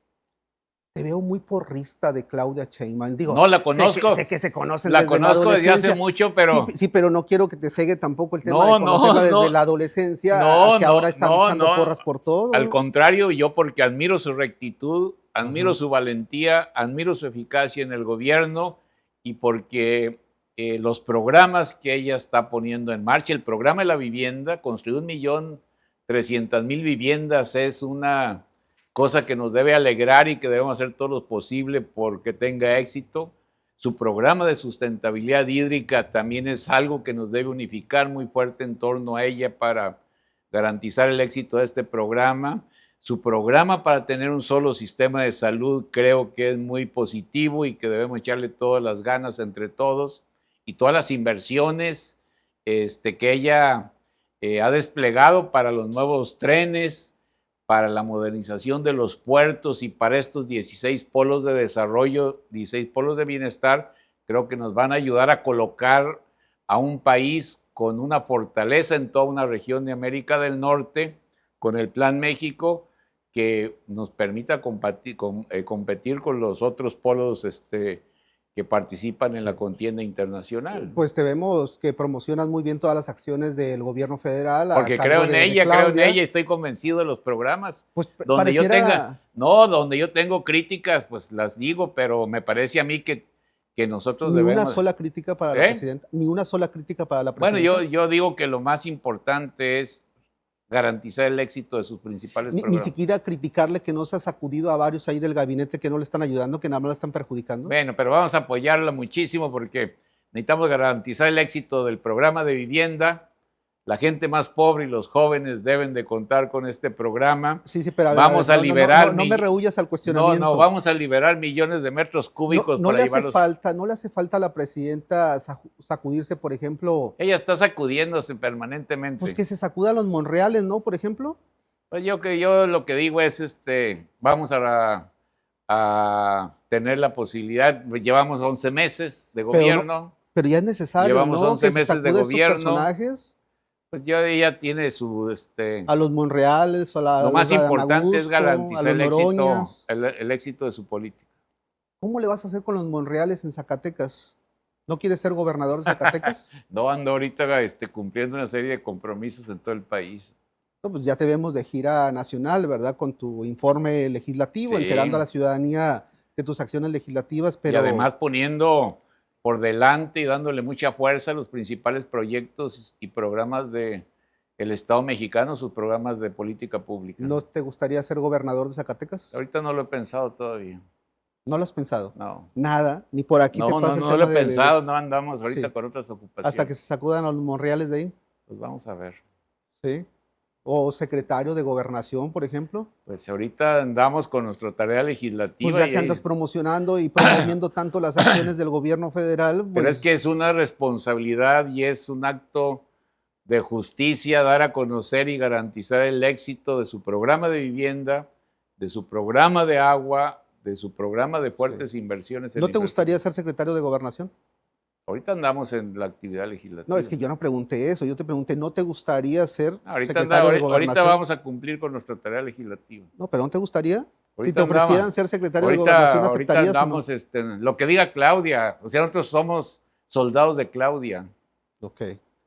Te veo muy porrista de Claudia Sheinbaum. Digo, No la conozco. Sé que se conocen La desde conozco desde hace adolescencia. mucho, pero... Sí, pero no quiero que te cegue tampoco el tema No, de conocerla no, desde no. la adolescencia No, a que no, ahora están no, echando no. porras por todo. Al contrario, yo porque admiro su rectitud, admiro Ajá. su valentía, admiro su eficacia en el gobierno y porque los programas que ella está poniendo en marcha, el programa de la vivienda, construir 1,300,000 viviendas es una cosa que nos debe alegrar y que debemos hacer todo lo posible porque tenga éxito. Su programa de sustentabilidad hídrica también es algo que nos debe unificar muy fuerte en torno a ella para garantizar el éxito de este programa. Su programa para tener un solo sistema de salud creo que es muy positivo y que debemos echarle todas las ganas entre todos y todas las inversiones que ella ha desplegado para los nuevos trenes, para la modernización de los puertos y para estos 16 polos de desarrollo, 16 polos de bienestar, creo que nos van a ayudar a colocar a un país con una fortaleza en toda una región de América del Norte, con el Plan México, que nos permita competir con los otros polos que participan en la contienda internacional. Pues te vemos que promocionas muy bien todas las acciones del gobierno federal. Porque creo en ella y estoy convencido de los programas. Pues donde yo tengo críticas, pues las digo, pero me parece a mí que nosotros debemos... Ni una sola crítica para la presidenta. Ni una sola crítica para la presidenta. Bueno, yo digo que lo más importante es garantizar el éxito de sus principales programas. Ni siquiera criticarle que no se ha sacudido a varios ahí del gabinete que no le están ayudando, que nada más la están perjudicando. Bueno, pero vamos a apoyarla muchísimo porque necesitamos garantizar el éxito del programa de vivienda. La gente más pobre y los jóvenes deben de contar con este programa. Sí, pero vamos a liberar... No me rehuyas al cuestionamiento. No, vamos a liberar millones de metros cúbicos para llevarlos... ¿No le hace falta a la presidenta sacudirse, por ejemplo? Ella está sacudiéndose permanentemente. Pues que se sacuda a los Monreales, ¿no? Por ejemplo. Pues yo lo que digo es, vamos a tener la posibilidad, llevamos 11 meses de gobierno. Pero ya es necesario, llevamos 11 meses de gobierno. Personajes. Pues ya ella tiene su... a los Monreales, lo más importante es garantizar el éxito de su política. ¿Cómo le vas a hacer con los Monreales en Zacatecas? ¿No quieres ser gobernador de Zacatecas? No, ando ahorita cumpliendo una serie de compromisos en todo el país. No, pues ya te vemos de gira nacional, ¿verdad? Con tu informe legislativo, sí, enterando a la ciudadanía de tus acciones legislativas, pero... Y además poniendo por delante y dándole mucha fuerza a los principales proyectos y programas del Estado mexicano, sus programas de política pública. ¿No te gustaría ser gobernador de Zacatecas? Ahorita no lo he pensado todavía. ¿No lo has pensado? No. Nada, ni por aquí te pasa No lo he pensado, no andamos ahorita con otras ocupaciones. Hasta que se sacudan a los Monreales de ahí. Pues vamos a ver. Sí. ¿O secretario de Gobernación, por ejemplo? Pues ahorita andamos con nuestra tarea legislativa. Pues ya que andas promocionando y promoviendo tanto las acciones del gobierno federal. Pues... Pero es que es una responsabilidad y es un acto de justicia, dar a conocer y garantizar el éxito de su programa de vivienda, de su programa de agua, de su programa de fuertes inversiones. ¿No te gustaría ser secretario de Gobernación? Ahorita andamos en la actividad legislativa. No, es que yo no pregunté eso, yo te pregunté, ¿no te gustaría ser Ahorita secretario de Gobernación? Ahorita vamos a cumplir con nuestra tarea legislativa. No, pero ¿no te gustaría? Ahorita Si te ofrecieran ser secretario de Gobernación, ¿aceptarías ahorita andamos, o no? lo que diga Claudia, o sea, nosotros somos soldados de Claudia. Ok,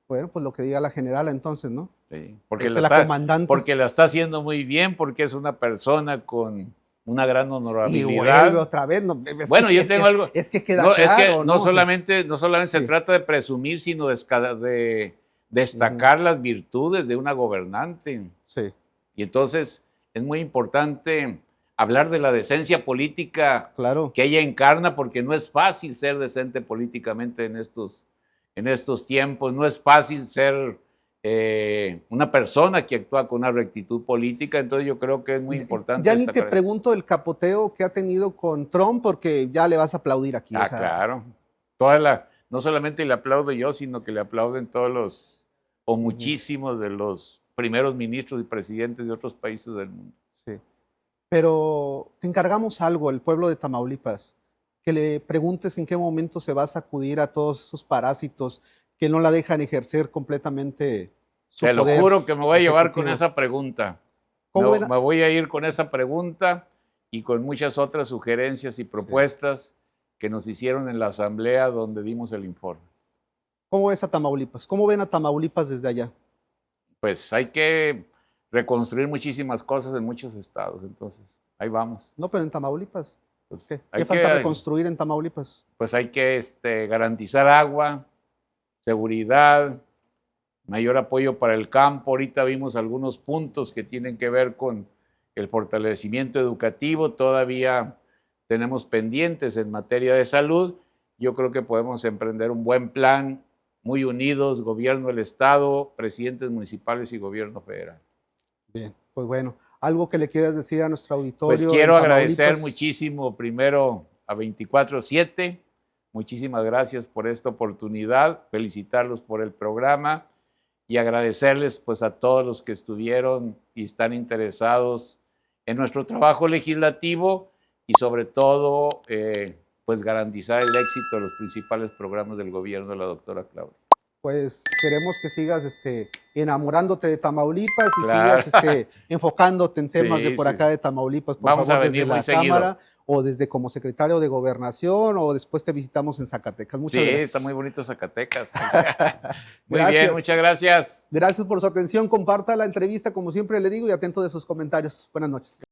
bueno, pues lo que diga la generala entonces, ¿no? Sí, porque, la comandante. porque la está haciendo muy bien, porque es una persona con una gran Y honorabilidad. vuelve otra vez. No, Bueno, yo tengo algo. Es que queda no, claro. es que no O sea, solamente se sí. trata de presumir, sino de destacar las virtudes de una gobernante. Sí. Y entonces es muy importante hablar de la decencia política Claro. que ella encarna, porque no es fácil ser decente políticamente en estos tiempos, no es fácil ser una persona que actúa con una rectitud política, entonces yo creo que es muy importante. Ya ni te pregunto el capoteo que ha tenido con Trump, porque ya le vas a aplaudir aquí. Ah, o sea, claro. No solamente le aplaudo yo, sino que le aplauden todos los, o muchísimos de los primeros ministros y presidentes de otros países del mundo. Sí. Pero te encargamos algo, el pueblo de Tamaulipas, que le preguntes en qué momento se va a sacudir a todos esos parásitos que no la dejan ejercer completamente su Te lo poder juro que me voy a llevar con ejecutivo. esa pregunta. ¿Cómo Me voy a ir con esa pregunta y con muchas otras sugerencias y propuestas que nos hicieron en la asamblea donde dimos el informe. ¿Cómo ves a Tamaulipas? ¿Cómo ven a Tamaulipas desde allá? Pues hay que reconstruir muchísimas cosas en muchos estados, entonces ahí vamos. No, pero en Tamaulipas. Pues, ¿Qué falta reconstruir en Tamaulipas? Pues hay que garantizar agua, seguridad, mayor apoyo para el campo. Ahorita vimos algunos puntos que tienen que ver con el fortalecimiento educativo. Todavía tenemos pendientes en materia de salud. Yo creo que podemos emprender un buen plan, muy unidos, gobierno del estado, presidentes municipales y gobierno federal. Bien, pues bueno, algo que le quieras decir a nuestro auditorio. Pues quiero agradecer muchísimo primero a 24/7. Muchísimas gracias por esta oportunidad, felicitarlos por el programa y agradecerles pues a todos los que estuvieron y están interesados en nuestro trabajo legislativo y sobre todo pues garantizar el éxito de los principales programas del gobierno de la doctora Claudia. Pues queremos que sigas enamorándote de Tamaulipas y Claro. sigas enfocándote en temas de por acá de Tamaulipas, por Vamos favor, a venir desde muy la seguido. Cámara o desde como secretario de Gobernación o después te visitamos en Zacatecas. Muchas gracias. Sí, está muy bonito Zacatecas. Muy Gracias. bien, muchas gracias. Gracias por su atención. Comparta la entrevista, como siempre le digo, y atento de sus comentarios. Buenas noches.